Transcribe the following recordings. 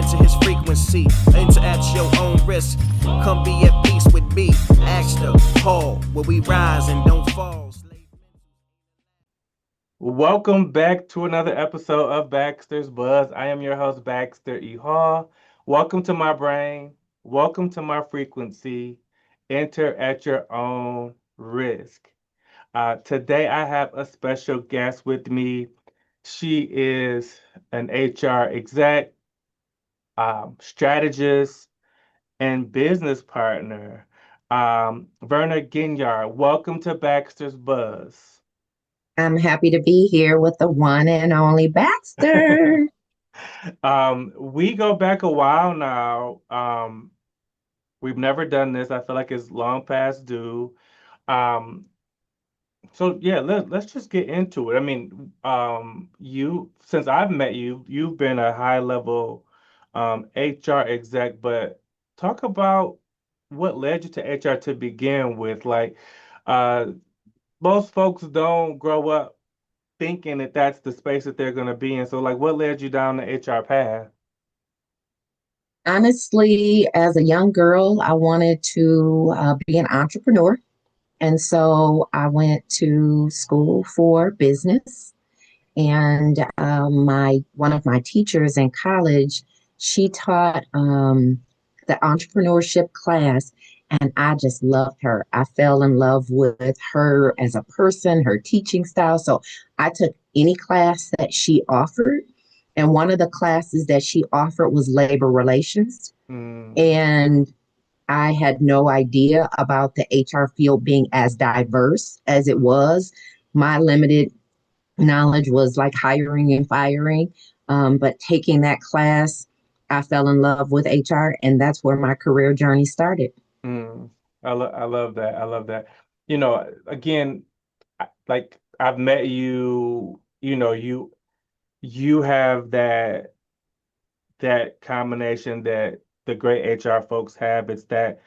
enter his frequency. Enter at your own risk. Come be at peace with me. Ask the Paul, where we rise and don't fall. Welcome back to another episode of Baxter's Buzz. I am your host, Baxter E. Hall. Welcome to my brain. Welcome to my frequency. Enter at your own risk. Today, I have a special guest with me. She is an HR exec, strategist, and business partner. Verna Ginyard, welcome to Baxter's Buzz. I'm happy to be here with the one and only Baxter. We go back a while now. We've never done this. I feel like it's long past due. Um, so yeah, let's just get into it. I mean, you since I've met you, you've been a high level HR exec, but talk about what led you to HR to begin with. Like, uh, most folks don't grow up thinking that that's the space that they're going to be in. So, like, what led you down the HR path? Honestly, as a young girl, I wanted to be an entrepreneur. And so I went to school for business. And my one of my teachers in college, she taught the entrepreneurship class, and I just loved her. I fell in love with her as a person, her teaching style. So I took any class that she offered, and one of the classes that she offered was labor relations. Mm, And I had no idea about the HR field being as diverse as it was. My limited knowledge was like hiring and firing. But taking that class, I fell in love with HR, and that's where my career journey started. mm. I love that. I love that. You know, again, like I've met you, you have that combination that the great HR folks have. It's that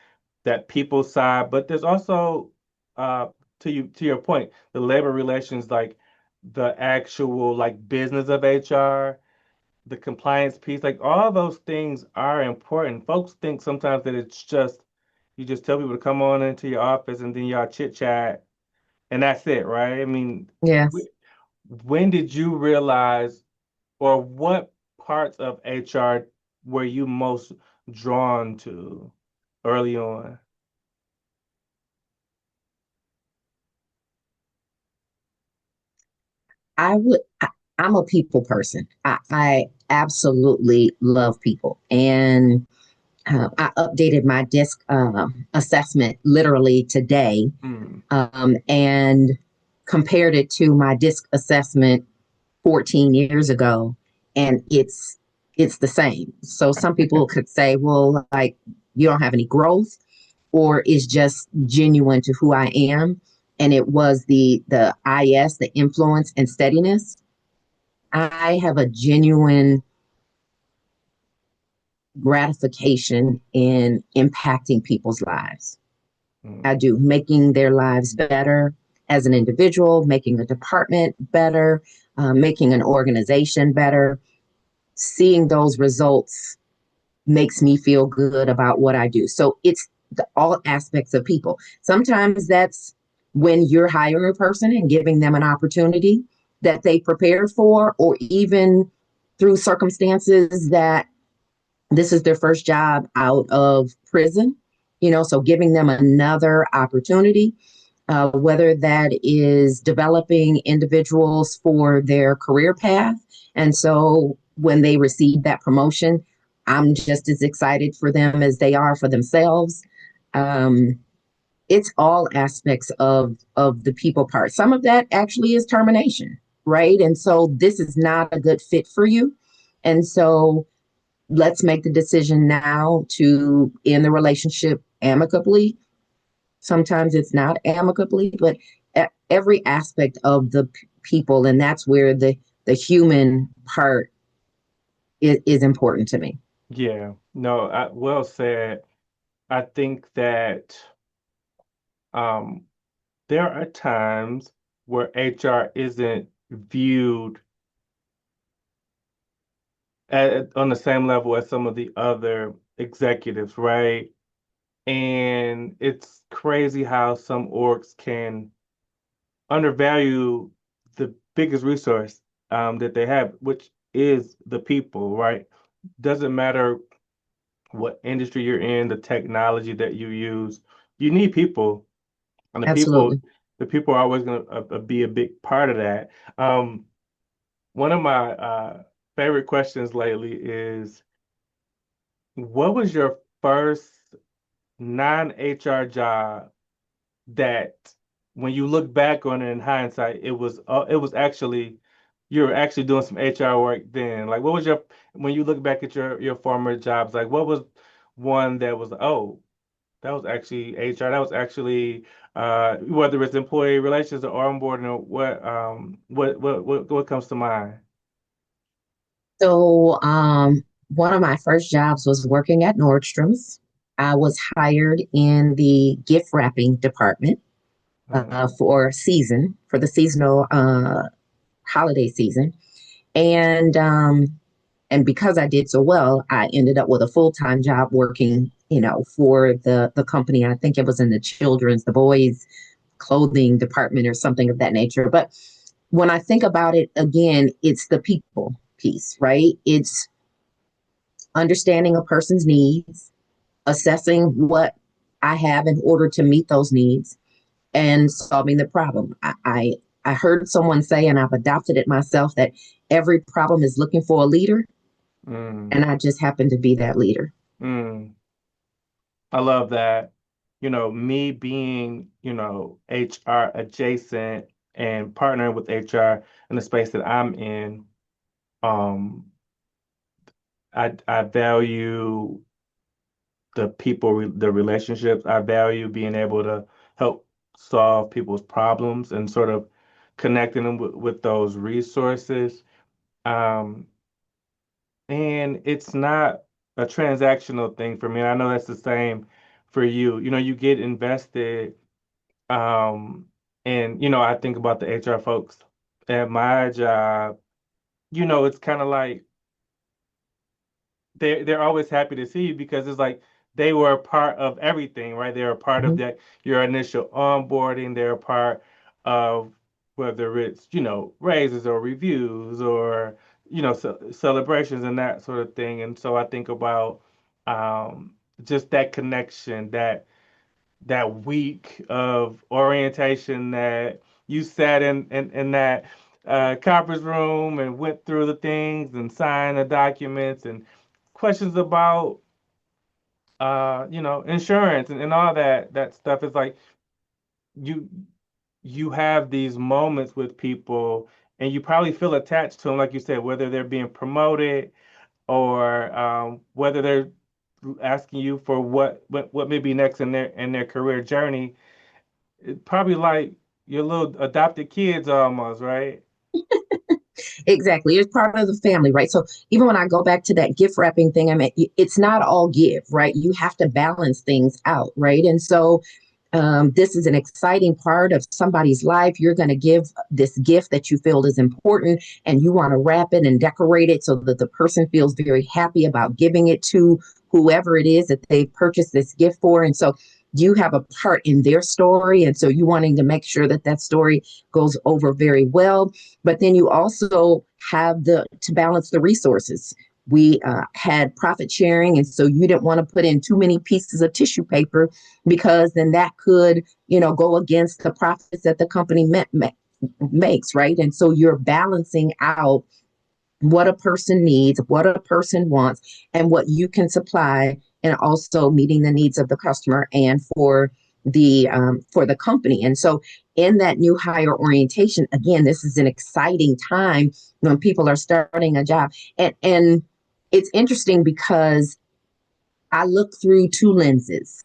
people side, but there's also uh to your point, the labor relations, like the actual like business of HR, the compliance piece, like all those things are important. Folks think sometimes that it's just you just tell people to come on into your office and then y'all chit chat and that's it, right? I mean, Yes. when did you realize, or what parts of HR were you most drawn to early on? I would, I'm a people person. I absolutely love people. And I updated my DISC assessment literally today, Mm. and compared it to my DISC assessment 14 years ago, and it's the same. So some people could say, well, like, you don't have any growth, or it's just genuine to who I am. And it was the IS, the influence and steadiness. I have a genuine gratification in impacting people's lives. I Mm. do, making their lives better as an individual, making a department better, making an organization better. Seeing those results makes me feel good about what I do. So it's all aspects of people. Sometimes that's when you're hiring a person and giving them an opportunity that they prepared for, or even through circumstances that this is their first job out of prison, so giving them another opportunity, whether that is developing individuals for their career path. And so when they receive that promotion, I'm just as excited for them as they are for themselves. Um, it's all aspects of the people part. Some of that actually is termination, right? And so this is not a good fit for you. And so let's make the decision now to end the relationship amicably. Sometimes it's not amicably, but every aspect of the people, and that's where the human part is important to me. Yeah, no, well said. I think that um, there are times where HR isn't viewed on the same level as some of the other executives, right? And it's crazy how some orgs can undervalue the biggest resource that they have, which is the people, right? Doesn't matter what industry you're in, the technology that you use, you need people, and Absolutely. the people are always going to be a big part of that. Um, One of my favorite questions lately is, what was your first non-HR job that, when you look back on it in hindsight, it was actually you were actually doing some HR work then? Like, what was your when you look back at your former jobs, like what was one that was, oh, that was actually HR, that was actually whether it's employee relations or onboarding, or what comes to mind? So, one of my first jobs was working at Nordstrom's. I was hired in the gift wrapping department Mm, for the seasonal holiday season, and because I did so well, I ended up with a full-time job working, for the company. I think it was in the boys clothing department or something of that nature. But when I think about it again, it's the people piece, right? It's understanding a person's needs, assessing what I have in order to meet those needs, and solving the problem. I heard someone say, and I've adopted it myself, that every problem is looking for a leader, mm, and I just happen to be that leader. mm. I love that. Me being, HR adjacent and partnering with HR in the space that I'm in, um, I value the people, the relationships. I value being able to help solve people's problems and sort of connecting them with those resources. Um, and it's not a transactional thing for me. And I know that's the same for you. You get invested. Um, and I think about the HR folks at my job. It's kind of like they're always happy to see you, because it's like they were a part of everything, right? They're a part of Mhm. that your initial onboarding. They're a part of, whether it's raises or reviews or celebrations and that sort of thing. And so I think about just that connection, that week of orientation that you sat in that conference room and went through the things and signed the documents, and questions about insurance and all that stuff. Is like you you have these moments with people, and you probably feel attached to them, like you said, whether they're being promoted, or whether they're asking you for what may be next in their career journey. It's probably like your little adopted kids almost, right? Exactly. It's part of the family, right? So even when I go back to that gift wrapping thing, I mean, it's not all give, right? You have to balance things out, right? And so this is an exciting part of somebody's life. You're going to give this gift that you feel is important, and you want to wrap it and decorate it so that the person feels very happy about giving it to whoever it is that they purchased this gift for. And so you have a part in their story. And so you wanting to make sure that that story goes over very well. But then you also have to balance the resources. We had profit sharing, and so you didn't want to put in too many pieces of tissue paper, because then that could, go against the profits that the company makes, right? And so you're balancing out what a person needs, what a person wants, and what you can supply, and also meeting the needs of the customer and for the company. And so in that new hire orientation, again, this is an exciting time when people are starting a job. And it's interesting because I look through two lenses.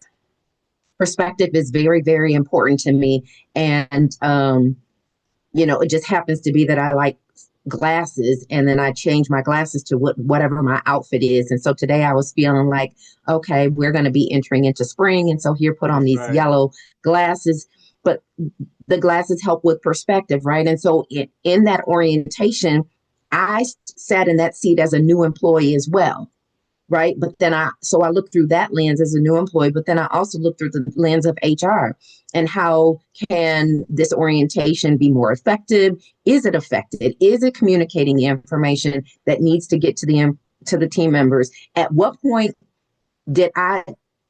Perspective is very, very important to me. And, it just happens to be that I like glasses, and then I change my glasses to whatever my outfit is. And so today I was feeling like, okay, we're going to be entering into spring. And so here, put on That's these right. yellow glasses, but the glasses help with perspective, right? And so in that orientation, I sat in that seat as a new employee as well, right? But then so I look through that lens as a new employee, but then I also look through the lens of HR and how can this orientation be more effective? Is it effective? Is it communicating the information that needs to get to the team members? At what point did I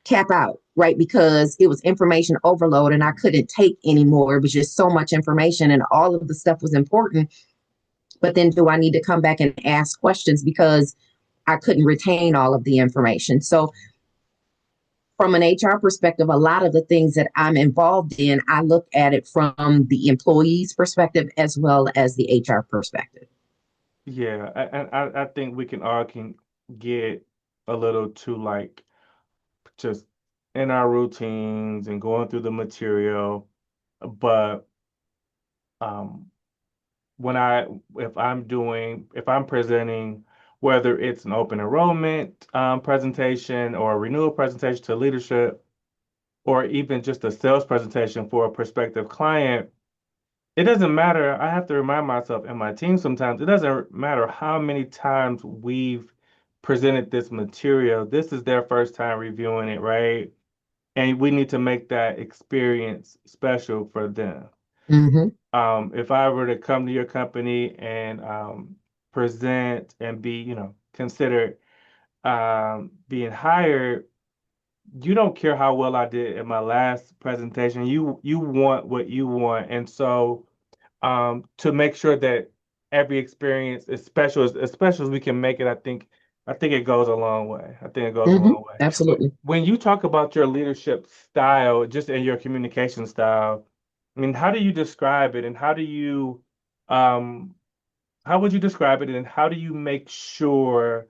cap out, right? Because it was information overload and I couldn't take anymore. It was just so much information and all of the stuff was important. But then do I need to come back and ask questions because I couldn't retain all of the information? So from an HR perspective, a lot of the things that I'm involved in, I look at it from the employee's perspective as well as the HR perspective. Yeah, and I think we can get a little too like just in our routines and going through the material, but um when if I'm presenting, whether it's an open enrollment presentation or a renewal presentation to leadership, or even just a sales presentation for a prospective client, it doesn't matter. I have to remind myself and my team sometimes, it doesn't matter how many times we've presented this material. This is their first time reviewing it, right? And we need to make that experience special for them. Mm-hmm. If I were to come to your company and present and be, considered being hired, you don't care how well I did in my last presentation. You want what you want, and so to make sure that every experience is special, as special as we can make it, I think it goes a long way. I think it goes a Mm-hmm. long way. Absolutely. When you talk about your leadership style, just in your communication style, I mean, how do you describe it, and um, how would you describe it, and how do you make sure?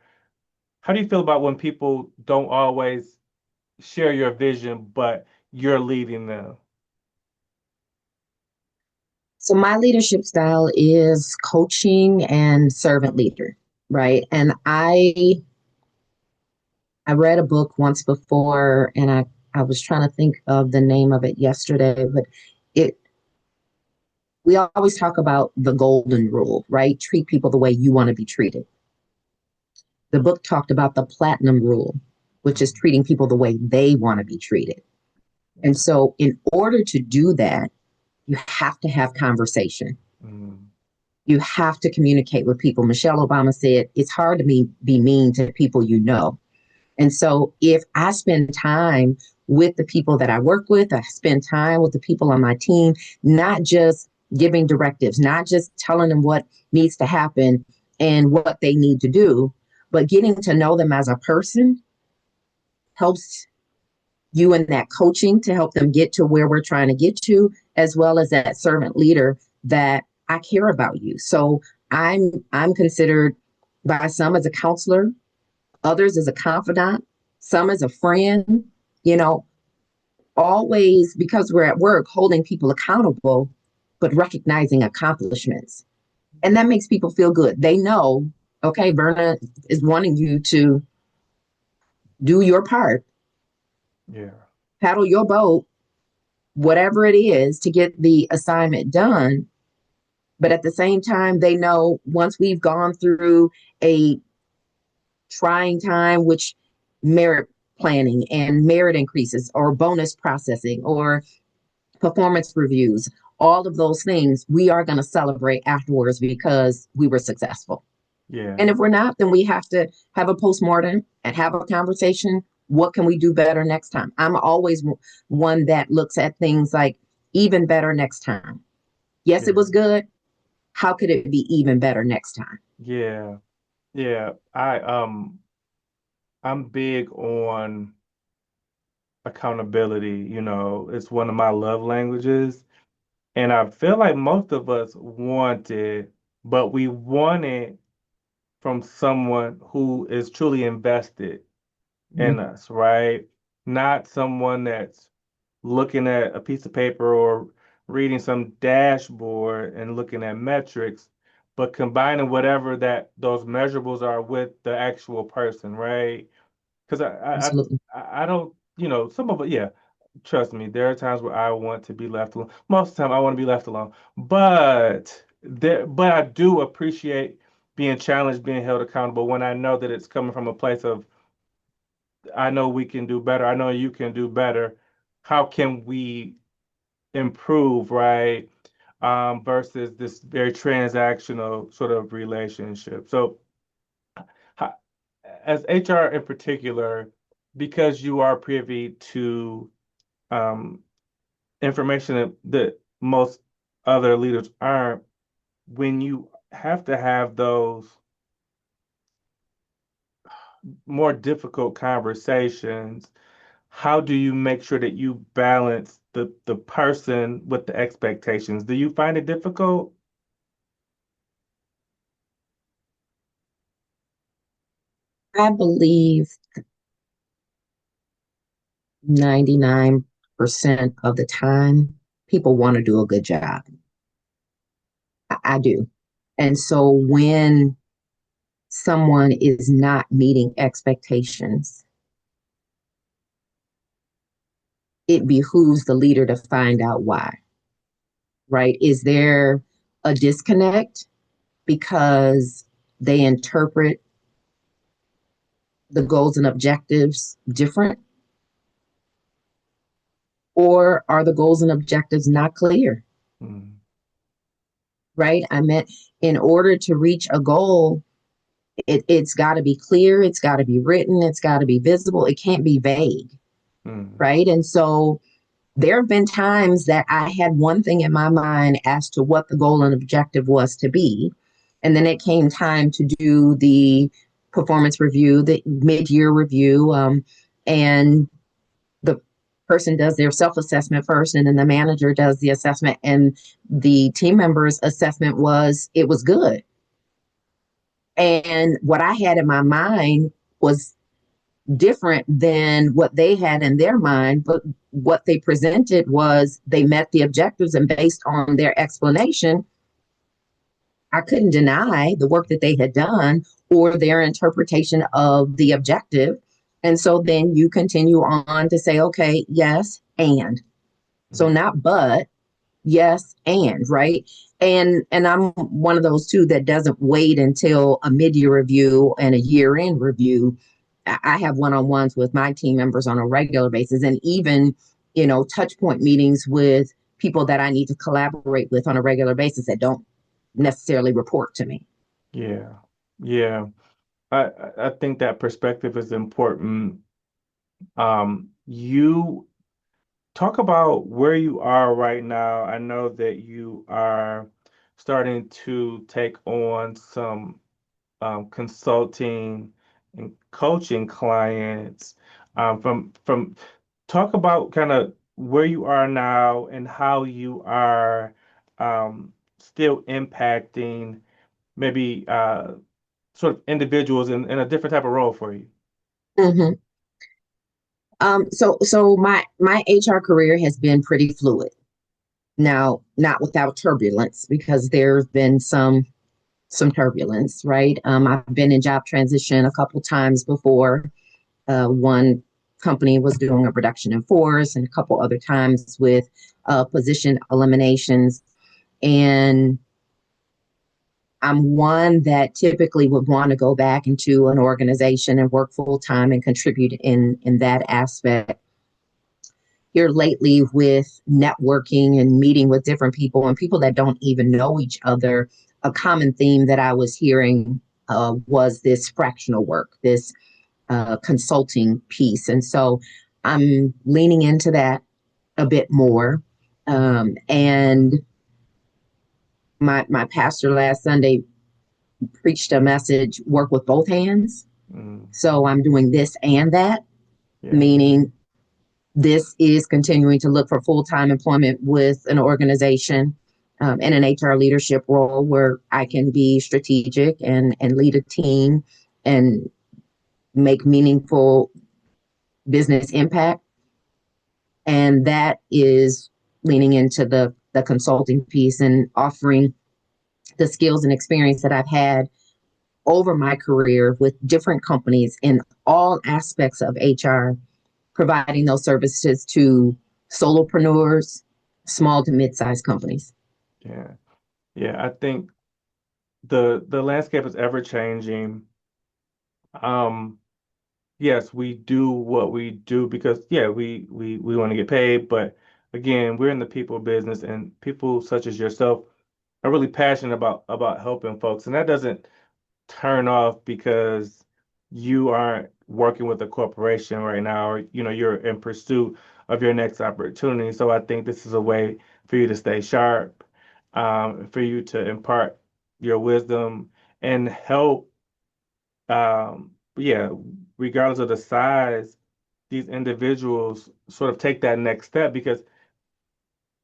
How do you feel about when people don't always share your vision, but you're leading them? So my leadership style is coaching and servant leader, right? And I read a book once before and I was trying to think of the name of it yesterday, but it we always talk about the golden rule, right? Treat people the way you want to be treated. The book talked about the platinum rule, which is treating people the way they want to be treated. And so in order to do that, you have to have conversation. Mm, You have to communicate with people. Michelle Obama said, it's hard to be mean to people you know. And so if I spend time with the people that I work with, I spend time with the people on my team, not just giving directives, not just telling them what needs to happen and what they need to do, but getting to know them as a person helps you in that coaching to help them get to where we're trying to get to, as well as that servant leader that I care about you. So I'm considered by some as a counselor, others as a confidant, some as a friend, you know, always because we're at work holding people accountable, but recognizing accomplishments. And that makes people feel good. They know, okay, Verna is wanting you to do your part, yeah, paddle your boat, whatever it is to get the assignment done. But at the same time, they know once we've gone through a trying time, which merit planning and merit increases or bonus processing or performance reviews, all of those things, we are going to celebrate afterwards because we were successful. yeah, And if we're not, then we have to have a postmortem and have a conversation. What can we do better next time? I'm always one that looks at things like even better next time. Yes, it yeah, was good. How could it be even better next time? yeah, yeah. I'm big on accountability. It's one of my love languages. And I feel like most of us want it, but we want it from someone who is truly invested Mhm. in us, right? Not someone that's looking at a piece of paper or reading some dashboard and looking at metrics, but combining whatever that those measurables are with the actual person, right? Because Absolutely. I don't, some of it, yeah. Trust me, there are times where I want to be left alone. Most of the time, I want to be left alone. But I do appreciate being challenged, being held accountable, when I know that it's coming from a place of, I know we can do better, I know you can do better. How can we improve, right? Versus this very transactional sort of relationship. So, how, as HR in particular, because you are privy to um, information that most other leaders aren't, when you have to have those more difficult conversations, how do you make sure that you balance the person with the expectations? Do you find it difficult? I believe 99% of the time, people want to do a good job. I do. And so when someone is not meeting expectations, it behooves the leader to find out why, right? Is there a disconnect because they interpret the goals and objectives different? Or are the goals and objectives not clear? Mm, Right? I meant in order to reach a goal, it's got to be clear, it's got to be written, it's got to be visible, it can't be vague. mm, Right. And so there have been times that I had one thing in my mind as to what the goal and objective was to be. And then it came time to do the performance review, the mid-year review, and the person does their self-assessment first, and then the manager does the assessment. And the team member's assessment was it was good. And what I had in my mind was different than what they had in their mind, but what they presented was they met the objectives, and based on their explanation, I couldn't deny the work that they had done or their interpretation of the objective. And so then you continue on to say, okay, yes, and. So mm. not but, yes, and, right? And I'm one of those too that doesn't wait until a mid-year review and a year-end review. I have one-on-ones with my team members on a regular basis, and even, touch point meetings with people that I need to collaborate with on a regular basis that don't necessarily report to me. Yeah, yeah. I think that perspective is important. You talk about where you are right now. I know that you are starting to take on some consulting and coaching clients. From talk about kind of where you are now and how you are still impacting maybe sort of individuals in a different type of role for you. Mm-hmm. So my HR career has been pretty fluid. Now, not without turbulence, because there's been some turbulence, right? I've been in job transition a couple times before. One company was doing a reduction in force, and a couple other times with position eliminations. And I'm one that typically would want to go back into an organization and work full time and contribute in that aspect. Here lately, with networking and meeting with different people and people that don't even know each other, a common theme that I was hearing was this fractional work, this consulting piece. And so I'm leaning into that a bit more. And my pastor last Sunday preached a message, work with both hands. Mm, So I'm doing this and that, yeah, meaning this is continuing to look for full-time employment with an organization in an HR leadership role where I can be strategic and lead a team and make meaningful business impact. And that is leaning into the consulting piece and offering the skills and experience that I've had over my career with different companies in all aspects of HR, providing those services to solopreneurs, small to mid-sized companies. yeah, yeah. I think the landscape is ever changing. Um, yes, we do what we do because yeah, we want to get paid, but again, we're in the people business, and people such as yourself are really passionate about helping folks, and that doesn't turn off because you aren't working with a corporation right now, or you're in pursuit of your next opportunity. So I think this is a way for you to stay sharp, for you to impart your wisdom and help. Yeah, regardless of the size, these individuals sort of take that next step because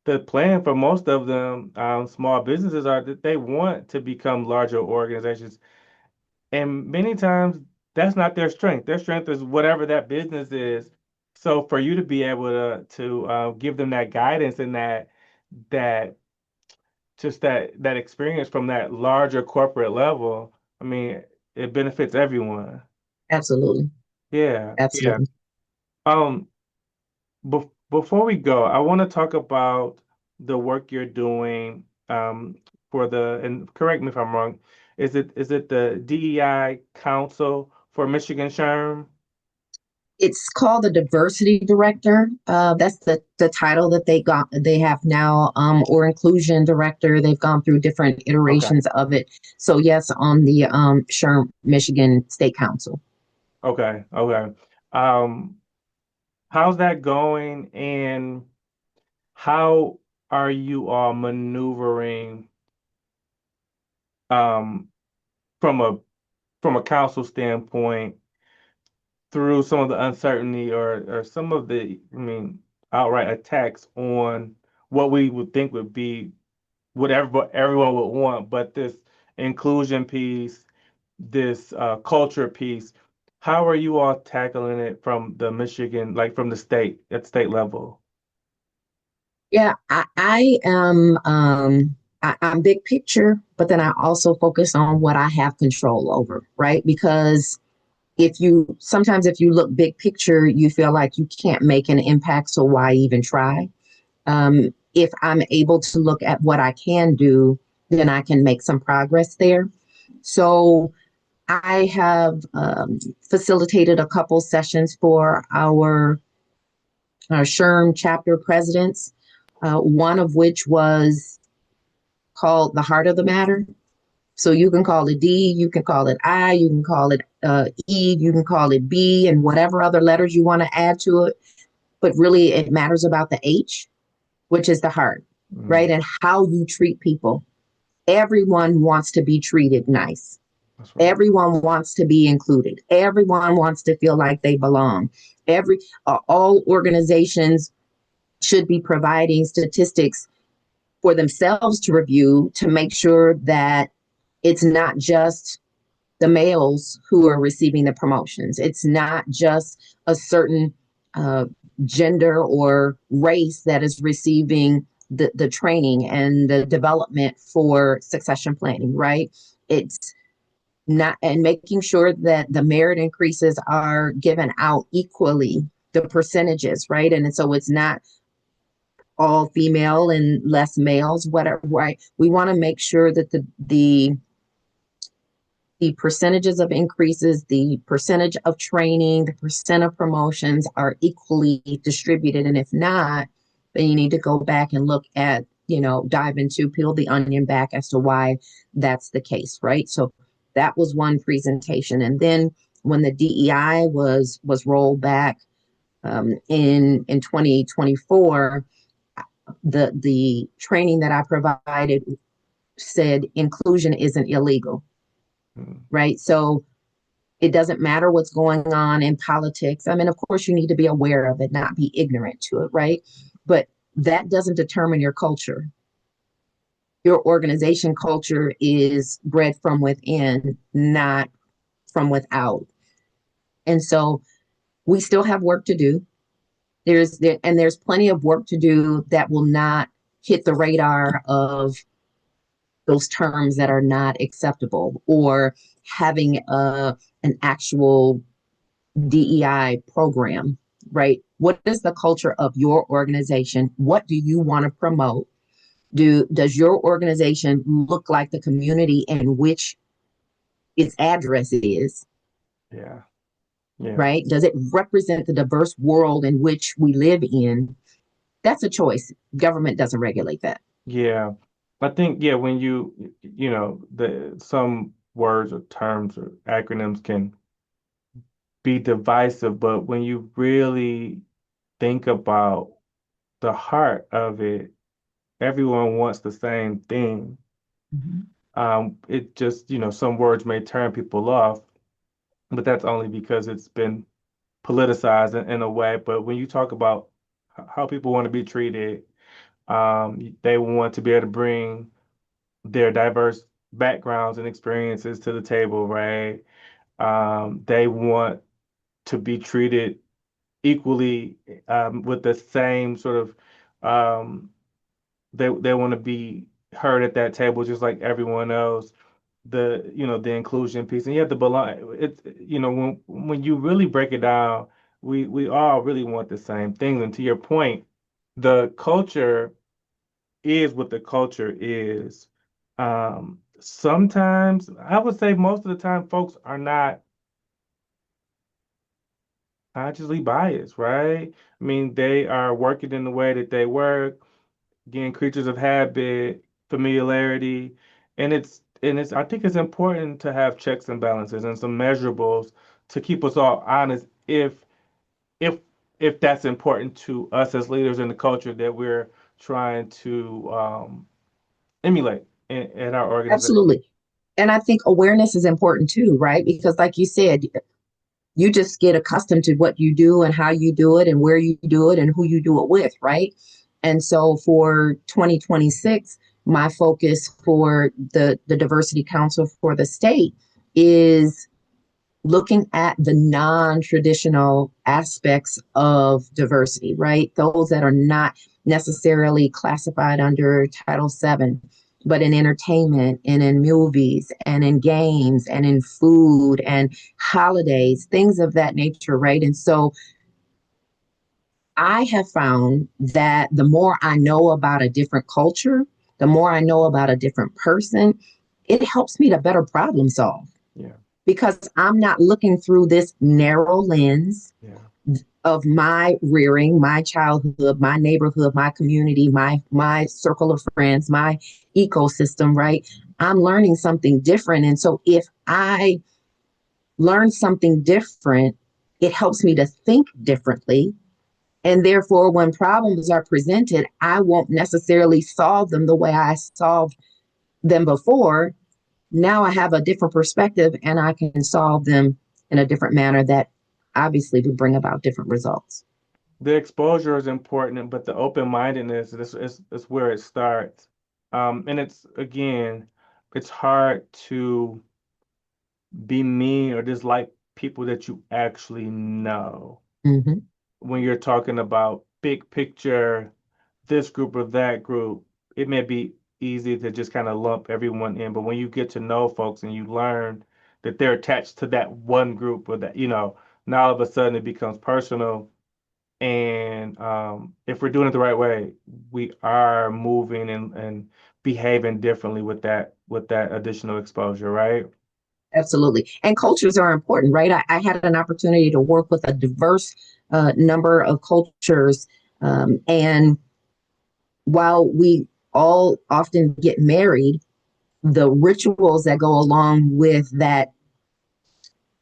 the plan for most of them, small businesses, are that they want to become larger organizations. And many times that's not their strength. Their strength is whatever that business is. So for you to be able to give them that guidance and that just that experience from that larger corporate level, I mean, it benefits everyone. Absolutely. Yeah, yeah. Absolutely. Um, before we go, I want to talk about the work you're doing for and correct me if I'm wrong, is it the DEI Council for Michigan SHRM? It's called the diversity director. That's the title that they have now, or inclusion director. They've gone through different Okay, iterations of it. So yes, on the SHRM Michigan State Council. okay. Um, how's that going, and how are you all maneuvering um from a council standpoint through some of the uncertainty or some of the, I mean, outright attacks on what we would think would be what everyone would want, but this inclusion piece, this culture piece, how are you all tackling it from the Michigan, like from the state, at state level? Yeah, I am I'm big picture, but then I also focus on what I have control over, right? Because if you look big picture, you feel like you can't make an impact, so why even try? If I'm able to look at what I can do, then I can make some progress there. So I have facilitated a couple sessions for our SHRM chapter presidents, one of which was called The Heart of the Matter. So you can call it D, you can call it I, you can call it E, you can call it B, and whatever other letters you want to add to it. But really, it matters about the H, which is the heart, right? Mm, And how you treat people. Everyone wants to be treated nice. that's right. Everyone wants to be included. Everyone wants to feel like they belong. All organizations should be providing statistics for themselves to review to make sure that it's not just the males who are receiving the promotions. It's not just a certain uh, gender or race that is receiving the training and the development for succession planning, right? It's not, and making sure that the merit increases are given out equally, the percentages, right? And so it's not all female and less males, whatever, right? We want to make sure that the percentages of increases, the percentage of training, the percent of promotions are equally distributed. And if not, then you need to go back and look at, dive into, peel the onion back as to why that's the case, right? So that was one presentation. And then when the DEI was rolled back in 2024, the training that I provided said inclusion isn't illegal, Mm, right? So it doesn't matter what's going on in politics. I mean, of course, you need to be aware of it, not be ignorant to it, right? But that doesn't determine your culture. Your organization culture is bred from within, not from without. And so we still have work to do. There's plenty of work to do that will not hit the radar of those terms that are not acceptable, or having an actual DEI program, right? What is the culture of your organization? What do you want to promote? Does your organization look like the community in which its address is, Yeah. Yeah. right? Does it represent the diverse world in which we live in? That's a choice. Government doesn't regulate that. Yeah. I think, yeah, when you know, the some words or terms or acronyms can be divisive, but when you really think about the heart of it, everyone wants the same thing. Mhm. It just, some words may turn people off, but that's only because it's been politicized in a way. But when you talk about how people want to be treated, they want to be able to bring their diverse backgrounds and experiences to the table, right? They want to be treated equally, with the same sort of, um, they want to be heard at that table just like everyone else. The inclusion piece, and you have to belong. It's, when you really break it down, we all really want the same things. And to your point, the culture is what the culture is. Sometimes I would say most of the time folks are not consciously biased, right? I mean, they are working in the way that they work, again, creatures of habit, familiarity, and it's I think it's important to have checks and balances and some measurables to keep us all honest if if that's important to us as leaders in the culture that we're trying to emulate in our organization. Absolutely. And I think awareness is important too, right? Because, like you said, you just get accustomed to what you do and how you do it and where you do it and who you do it with, right? And so for 2026, my focus for the Diversity Council for the state is looking at the non-traditional aspects of diversity, right? Those that are not necessarily classified under Title VII, but in entertainment and in movies and in games and in food and holidays, things of that nature, right? And so I have found that the more I know about a different culture, the more I know about a different person, it helps me to better problem solve Yeah, because I'm not looking through this narrow lens yeah, of my rearing, my childhood, my neighborhood, my community, my circle of friends, my ecosystem, right? I'm learning something different. And so if I learn something different, it helps me to think differently. And therefore, when problems are presented, I won't necessarily solve them the way I solved them before. Now I have a different perspective and I can solve them in a different manner that obviously would bring about different results. the exposure is important, but the open-mindedness is where it starts. And it's again, it's hard to be mean or dislike people that you actually know Mm-hmm. when you're talking about big picture, this group or that group. It may be easy to just kind of lump everyone in, but when you get to know folks and you learn that they're attached to that one group or that, now all of a sudden it becomes personal. And if we're doing it the right way, we are moving and behaving differently with that additional exposure, right? Absolutely. And cultures are important, right? I had an opportunity to work with a diverse number of cultures. And while we all often get married, the rituals that go along with that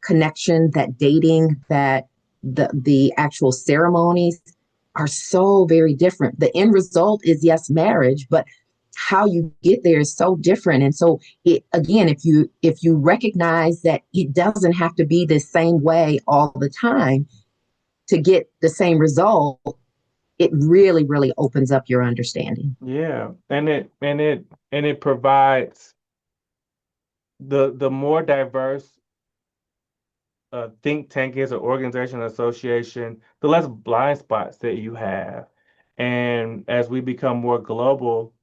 connection, that dating, that the actual ceremonies are so very different. The end result is yes, marriage, but how you get there is so different. And so it again, if you recognize that it doesn't have to be the same way all the time to get the same result, it really, really opens up your understanding. Yeah. And it provides the more diverse think tank is, or organization, or association, the less blind spots that you have. And as we become more global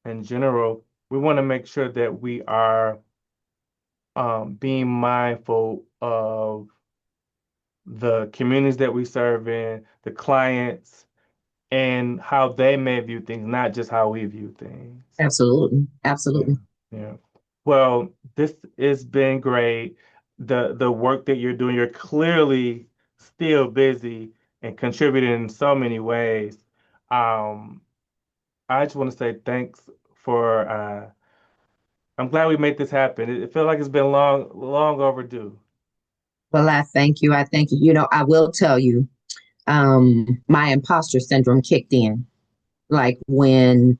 in general, we want to make sure that we are, being mindful of the communities that we serve in, the clients, and how they may view things, not just how we view things. Absolutely. Yeah, Absolutely. yeah. Well, this has been great. The work that you're doing, you're clearly still busy and contributing in so many ways. Um, I just want to say thanks for I'm glad we made this happen. It feels like it's been long overdue. Well, I thank you. I thank you. I will tell you, my imposter syndrome kicked in. Like when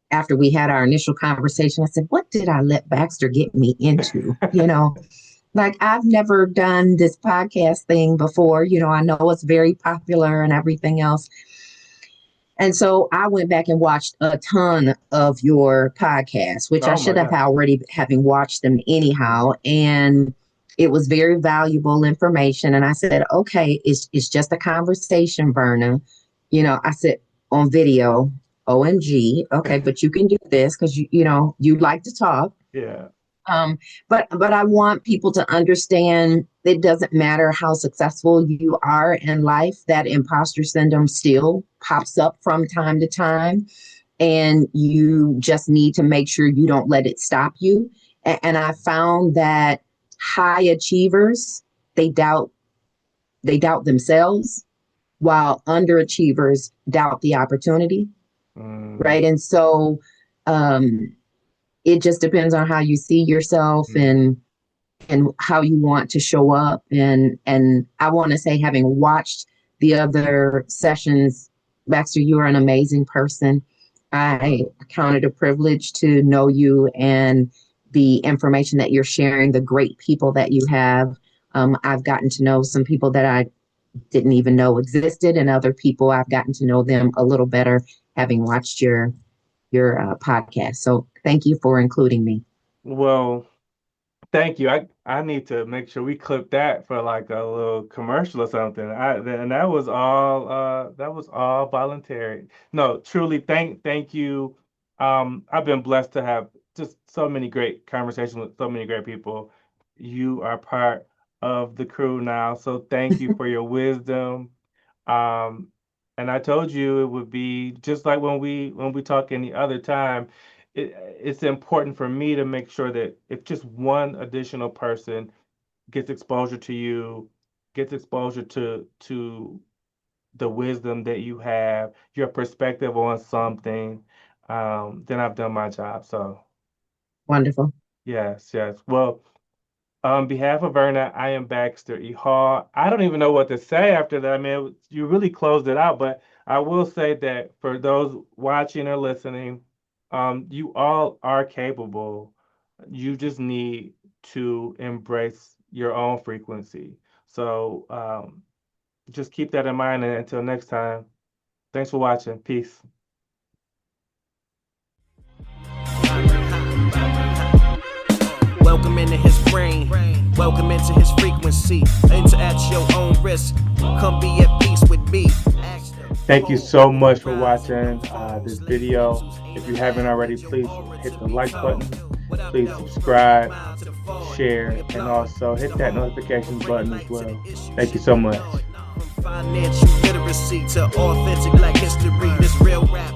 after we had our initial conversation, I said, what did I let Baxter get me into? Like I've never done this podcast thing before. I know it's very popular and everything else. And so I went back and watched a ton of your podcasts, which I Oh my should have God. already having watched them anyhow. And it was very valuable information. And I said, okay, it's just a conversation, Verna. I said on video, OMG, okay, but you can do this because you like to talk. Yeah. Um, but I want people to understand it doesn't matter how successful you are in life, that imposter syndrome still pops up from time to time. And you just need to make sure you don't let it stop you. And I found that high achievers, they doubt themselves, while underachievers doubt the opportunity. Mm, Right. And so um it just depends on how you see yourself mm. and how you want to show up. And I want to say, having watched the other sessions, Baxter, you are an amazing person. I count it a privilege to know you and the information that you're sharing, the great people that you have. I've gotten to know some people that I didn't even know existed, and other people I've gotten to know them a little better having watched your podcast. So thank you for including me. Well, thank you. I need to make sure we clip that for like a little commercial or something. And that was all voluntary. No, truly thank you. I've been blessed to have just so many great conversations with so many great people. You are part of the crew now, so thank you for your wisdom. Um, and I told you it would be just like when we talk any other time. It's important for me to make sure that if just one additional person gets exposure to you, gets exposure to the wisdom that you have, your perspective on something, then I've done my job. So Wonderful. yes, yes. Well, on behalf of Verna, I am Baxter E. Hall. I don't even know what to say after that. I mean, you really closed it out, but I will say that for those watching or listening, you all are capable. You just need to embrace your own frequency. So just keep that in mind. And until next time, thanks for watching. Peace. Welcome into his brain. Welcome into his frequency. Enter at your own risk. Come be at peace with me. Thank you so much for watching this video. If you haven't already, please hit the like button. Please subscribe, share, and also hit that notification button as well. Thank you so much. Financial literacy to authentic black history. This real rap.